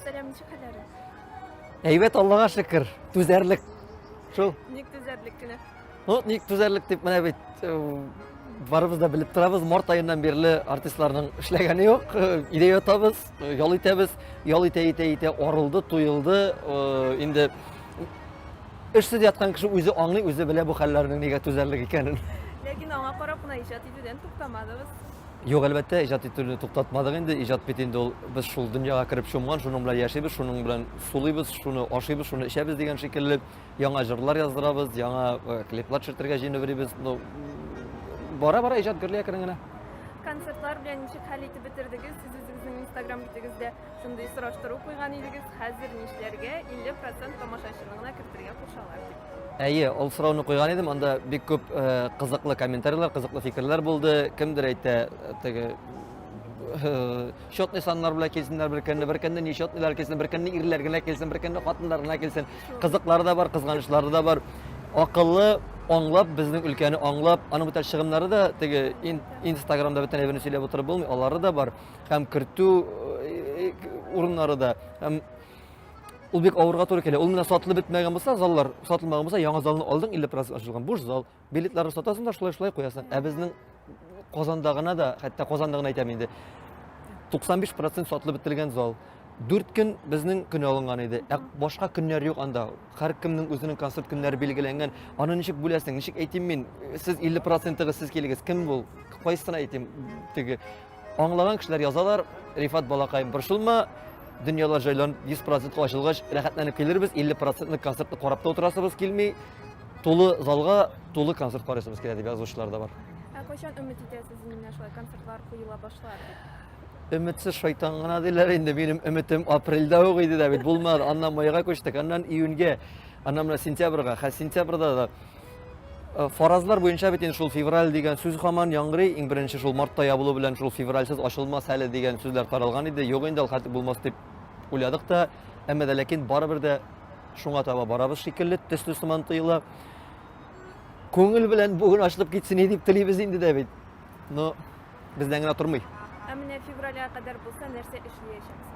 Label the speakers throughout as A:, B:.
A: Selam nişi kaları?
B: Evet Allah'a şükür. Tüzerlik. Şu.
A: Ник düzerlikini.
B: Ник tüzerlik deyip mene bit. Varımız da bilip turabız. Mart ayından beri artistlarning işlegeni yok. İdeya atabız, yol itebіз. Yol ite oruldu, tuyuldu. Indi işsiz yatkan kişi özü anlay, özü bile bu hallarning nega tüzerlik ekanin.
A: Lekin ona qarab buna ijod etuvden to'xtamadingiz.
B: Yok elbette ijod etuvni to'xtatmadik endi. Ijod betinde ol biz şu dunyoga kirib shumgan, shuning bilan yashaymiz, shuning bilan suluymiz, shuni oshaymiz, shuni ishamiz degan shekilli yangi jurlar yozdiramiz, yangi kliplar tushirtirga jini beramiz. Bora ijodkorlikka kiringina.
A: Konsertlar bilan nechta kaliti bitirdingiz? Siz o'zingizning Instagram bitigizda shunday surishtiruv qo'ygan edingiz. Hozir nishlarga 50% tomoshabinlarni kiritilgan qo'shiqlar.
B: Әйе, ol so'rovni qo'ygan edim. Unda bek ko'p qiziqli kommentariyalar, qiziqli fikrlar bo'ldi. Kimdir aytdi, tege shotli sonlar bilan kelsinlar, bir kunda neshotlilar kelsin, bir kunda irlarga kelsin, bir kunda xotinlarga kelsin. Qiziqlari da bor, qizg'anishlari da bor. Aqlli anglab, bizning ülkəni anglab, ana bu tər шығымları da tege Instagramda bütün evini söyləyib oturub olmuyor. Onları da var. Hem kırtu urunları da, hem ул бек авырга туры келе. Ул менә сатылып бетмәгән булса, заллар сатылмаган булса, яңа залны алдың 50% ачылган. Буш зал. Билетларны сатасың да шулай куясың. Ә безнең Казандагына да, хәтта Казандагына әйтәм инде. 95% сатылып бетелгән зал. 4 көн безнең көне алынган иде. Башка көннәр юк анда. Һәр кемнең үзенең концерт көннәре белгеләнгән. Аны ничек бүләсең? Ничек әйтим мин? Сез 50%-ыгы сез килегез. Кем бул? Кайсына әйтим? Теге аңлаган кешеләр язалар. Рифат балакаем борчылма. Dünyalar jaylanıp 100% açılgaç rahatlanıp geliriz. 50%'lık konsertni qarab oturasınız kelmey. Tolu zalga, tolu konsert qarasınız keladi yazuvchilar da var.
A: Qachon umid etasiz menga shu konsertlar qo'yila boshlar deb?
B: Ümitsiz shaytongina deylar endi. Benim ümitim aprelda yo'q edi David. Bo'lmadi. Andan mayga ko'chdik. Andan iyunga, andan mana sentyabrga. Ha sentyabrda da farazlar bo'yicha bitin shul fevral degan so'z hamon yangri, eng birinchi shul martda yabulu bilan shul fevralsiz ochilmas hali degan so'zlar taralgan edi. Yo'q endi xatir bo'lmas deb o'yladik da, ammo lekin baribir de shunga taba boramiz shekilli testisman tuyila. Ko'ngil bilan bugun ochilib ketsin deb tilaymiz endi David. No, bizdan gina turmay.
A: Ammo fevralga qadar bo'lsa narsa ishlayapsiz.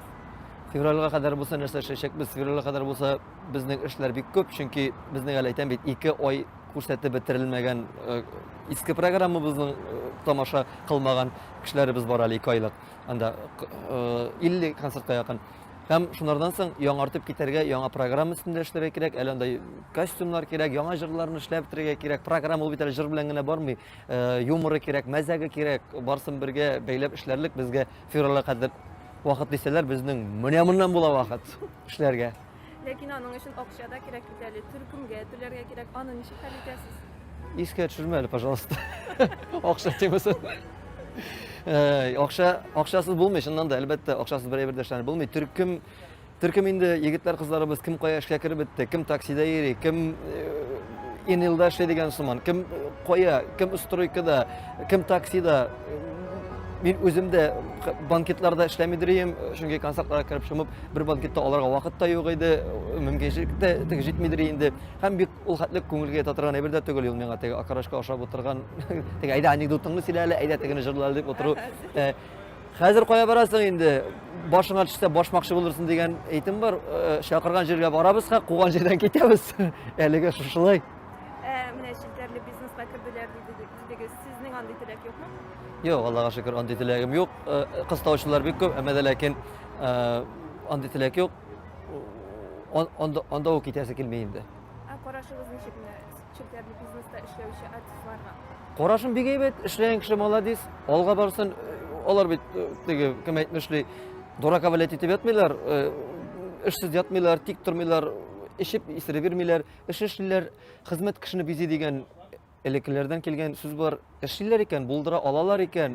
B: Fevralga qadar bo'lsa narsa ishlayapmiz. Fevralga qadar bo'lsa bizning ishlar bek ko'p, chunki bizning hali aytam bit 2 oy ko'rsatib bitirilmagan eski programmamizni tomosha qilmagan kishilarimiz bor hali 2 oylik. Anda 50 konsertga yaqin. Hem şunlardan so'ng yangartib keterga, yangi program üstünde ishlari kerak, alanda kostyumlar kerak, yangi jurlarni ishlab bitirga kerak. Program ul bitar jur bilan gina bormi? Yumori kerak, mazagi kerak. Barsin birga beylab ishlarlik bizga fevralga qadar vaqt desalar bizning munyamundan bo'la vaqt ishlarga.
A: Lekin onun uchun oqshada kerak bitali, turkumga, turlarga kerak. Uni nechta qalitasiz?
B: Esga tushirmayli, пожалуйста. Oqsha demasin. Oqshasiz bo'lmaydi, shundan da albatta oqshasiz biror ishlarni bo'lmaydi. Turkum endi yigitlar qizlarimiz kim qo'ya ishga kirib bitdi, kim taksida yeri, kim enilda ishlaydigan simon, kim qo'ya, kim ustroykada, kim taksida. Men o'zimda banketlarda ishlamaydireyim, shunga konsertlarga kirib shumib, bir banketda olarga vaqtda yo'q edi, mumkinchilikda yetmaydir endi. Ham bek ulhatlik ko'ngilga tatirgan yerda tugul yo'l menga tega akarashga oshab o'tirgan, tega ayda anekdotingni silali, ayda tegini jurlar deb o'tirib. Hozir qo'ya borasың endi, boshingga tushsa boshmoqchi bo'lursin degan aytim bor. Chaqirgan yerga boramiz, qo'ygan yerdan ketamiz. Eliga shulay.
A: Mana shunday biznesga kirdilar dedingiz. Sizning qanday tilak yo'qmi?
B: Yo'q, Allohga shukr, andi tilagim yo'q. Qiz tavuvchilar bek ko'p, ammo lekin andi tilak yo'q. Onda u ketasi kelmaydi.
A: Qarashingiz nechikmi? Cheklarli biznesda ishlovchi artistlarga.
B: Qarashim bek aybat, ishlagan kishi молодец. Olg'a borsin, ular bit tege kim aytmishli, durakavalat etib yotmaylar, ishsiz yotmaylar, tik turmaylar, ishib isira bermaylar, ishlar xizmat kishini bizi degan eleklerden kelgen söz var. Işçiler iken, buldura alalar iken,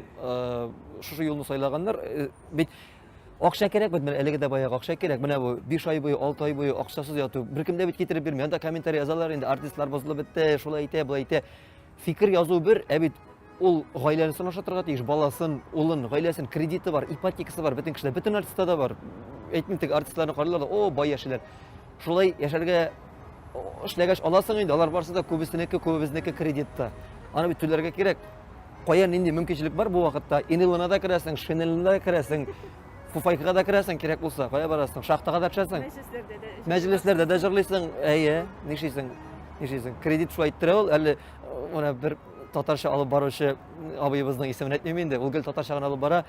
B: şu yolunu saylaganlar, bit akşa kerek, bit men elege de bayağı akşa kerek. Bana bu 5 ay boyu, 6 ay boyu akşasız yatı. Bir kimde bit getirip vermiyor. Anda komentari yazarlar indi, artistlar bozulup bitti, şula ite, bu ite. Fikir yazı bir, bit ol gaylanisini aşatırga teyiş, balasın, olun, gaylasın, krediti var, ipotekası var, bütün kişiler, bütün artistler da var. Etmin tek artistlerini qararlar da, o bay yaşaylar. Şulay yaşarga ishlagash olasan endi, ular borsa da ko'bisiniki kreditda. Ana bu turlarga kerak. Qo'yan endi mumkinchilik bor bu vaqtda. Enilina da kirasing, shinilina da kirasing, Пуфайкага да керәсең, кирәк булса, кая барасың? Шахтага да төшәсең.
A: Мәҗлесләрдә дә.
B: Мәҗлесләрдә дә җырлыйсың. Әйе, нишисең? Кредит шулай иттерә ул, әле менә бер татарча алып баручы абыебызның исемен әйтмим инде. Ул гел татарча гына алып бара.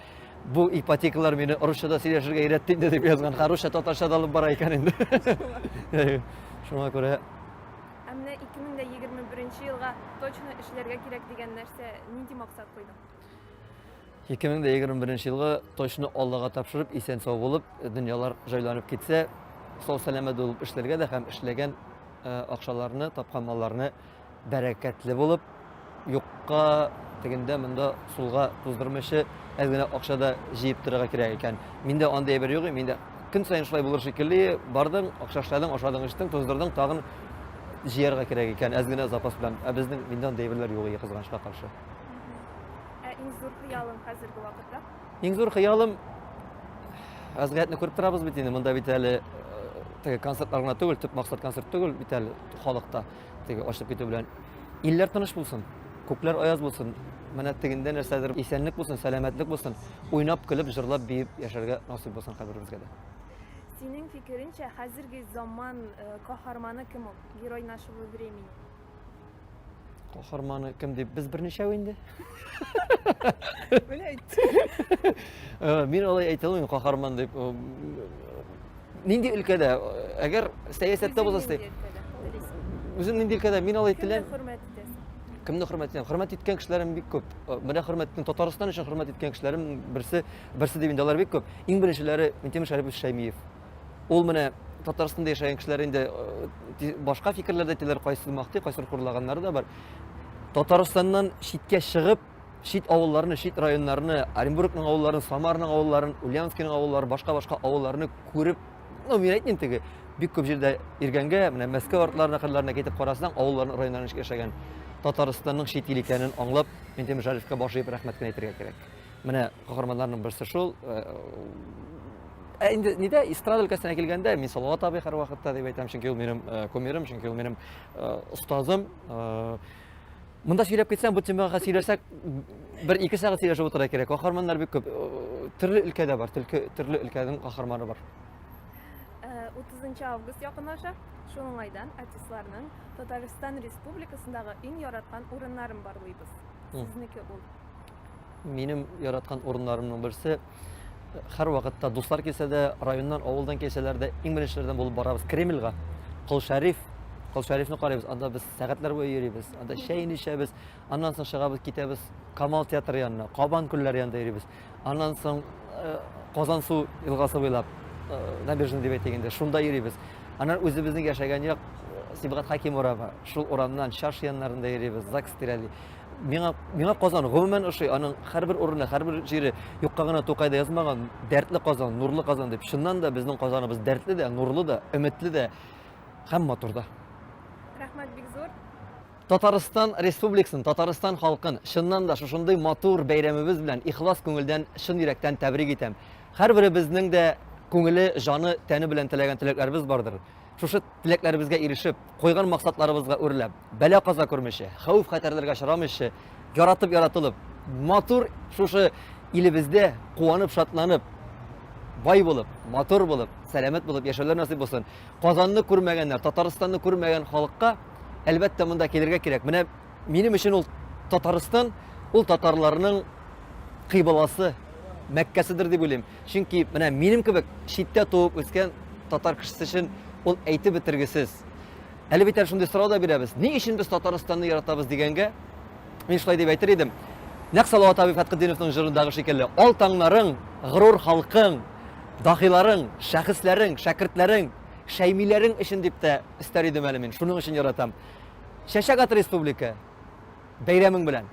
B: Бу ипотекалар мине русчада сөйләшергә өйрәтте инде дип язган. Русча татарча да алып бара икән инде. Шуңа күрә
A: Әмма 2021 елга точно эшләргә кирәк дигән нәрсә нинди максат куйдың?
B: 2021 елга точно Аллага тапшырып, исән-сау булып, дөньялар җайланып китсә, сау-сәламәт булып эшләргә дә һәм эшләгән акчаларны, тапкан малларны бәрәкәтле булып, юкка тегендә монда сулга туздырмыйчы әз генә акчада җыеп торырга кирәк икән. Миндә андый әйбер юк, миндә көн саен шулай булыр шикелле, бардың, акча эшләдең, ашадың, эчтең, туздырдың, тагын җыярга кирәк икән, әз генә запас белән. Безнең миндә андый әйберләр юк, кызганычка каршы.
A: Иң зур хыялың хәзерге вакытта?
B: Иң зур хыялым әзгәятне күреп торабыз бит инде. Монда бит әле теге концертлар гына түгел, төп максат концерт түгел бит әле халыкта. Теге ачып китү белән илләр тыныч булсын, күкләр аяз булсын, менә тегендә нәрсәдер исәнлек булсын, сәламәтлек булсын, уйнап, көлеп, җырлап, биеп яшәргә насыйп булсын һәрберебезгә дә.
A: Синең фикереңчә, хәзерге заман каһарманы кем ул? Герой нашего времени.
B: Каһарманы кем дип без берничә инде?
A: Белә әйт.
B: Мин алай әйтә алмыйм каһарман дип. Нинди өлкәдә? Әгәр сәясәттә булса, үзем нинди өлкәдә мин алай
A: Кемне
B: әйтәләм.
A: хөрмәт итәсең?
B: Кемне хөрмәт итәм? Хөрмәт иткән кешеләрем бик күп. Менә хөрмәтнең Татарстан өчен хөрмәт иткән кешеләрем берсе дип инде алар бик күп. Иң беренчеләре Минтимер Шәрипов Шәймиев. Ул менә Татарстанда яшәгән кешеләр инде башка фикерләрдә әйтәләр, кайсы мактый, кайсы хурлаганнары да бар. Татарстаннан читкә чыгып, чит авылларны, чит районнарны, Оренбургның авылларын, Самарның авылларын, Ульяновскийның авылларын, башка авылларны күреп, мин әйтмим теге бик күп җирдә иргәнгә, менә Мәскәү артларына, кырларына китеп карасаң, авылларның, районнарның яшәгән Татарстанның чит ил икәнен аңлап, Минтимер Шәриповка баш иеп рәхмәт кенә әйтергә кирәк. Менә каһарманнарның берсе шул. Инде нидә эстрада өлкәсенә килгәндә, мин Салават абый һәрвакытта дип әйтәм, чөнки ул минем кумирым, чөнки ул минем остазым. Монда сөйләп китсәм, бу темага сөйләсәк, 1-2 сәгать сөйләшеп утырырга кирәк. Каһарманнар бик күп. Төрле өлкәдә бар, төрле өлкәнең каһарманы бар.
A: 30 август якынлаша. Шуның айдан артистларның Татарстан Республикасындагы иң яраткан урыннарын барлыйбыз. Сезнеке ул.
B: Минем яраткан урыннарымның берсе һәрвакытта дуслар килсә дә, районнан, авылдан килсәләр дә иң беренчеләрдән булып барабыз Кремльгә. Кол Шәрифне карыйбыз. Анда без сәгатьләр буе йөрибез. Анда чәй эчәбез. Аннан соң чыгабыз, китәбез Камал театры янына, Кабан күлләре янында йөрибез. Аннан соң Казан су елгасы буйлап, Набережный дип әйтгәндә, шунда йөрибез. Аннан үзебезнең яшәгән як Сибгат Хаким урамы, шул урамнан Чаш яннарында йөрибез, ЗАГС тирәли. Миңа Казан гомумән ошый, аның һәрбер урыны, һәрбер җире юкка гына Тукайда язмаган, дәртле Казан, нурлы Казан дип. Шуннан да безнең Казаныбыз дәртле дә, нурлы да, өметле дә һәм матур да.
A: Рәхмәт бик зур.
B: Татарстан Республикасын, Татарстан халкын шуннан да шушындый матур бәйрәмебез белән ихлас күңелдән, чын йөрәктән тәбрик итәм. Һәрберебезнең дә күңеле, жаны, тәне белән теләгән теләкләребез бардыр. Шушы теләкләребезгә ирешеп, куйган максатларыбызга үрләп, бәла-каза күрмичә, хәүф-хәтәрләргә очрамыйча, яратылып, матур шушы илебездә куанып, шатланып, бай булып, матур булып, сәламәт булып яшәүләр насыйп булсын. Казанны күрмәгәннәр, Татарстанны күрмәгән халыкка әлбәттә монда килергә кирәк. Менә минем өчен ул Татарстан, ул татарларның кыйбласы, Мәккәседер дип уйлыйм. Чөнки менә минем кебек читтә туып үскән татар кешесе өчен ул әйтеп бетергесез. Әле бит шундый сорау да бирәбез. Ни өчен без Татарстанны яратабыз дигәнгә, мин шулай дип әйтер идем. Нәкъ Салават абый Фәтхетдиновның җырындагы шикелле, ал таңнарың, горур халкың, дахиларың, шәхесләрең, шәкертләрең, шәймиләрең өчен дип тә истәр идем әле мин. Шуның өчен яратам. Чәчәк ат республика бәйрәмең белән.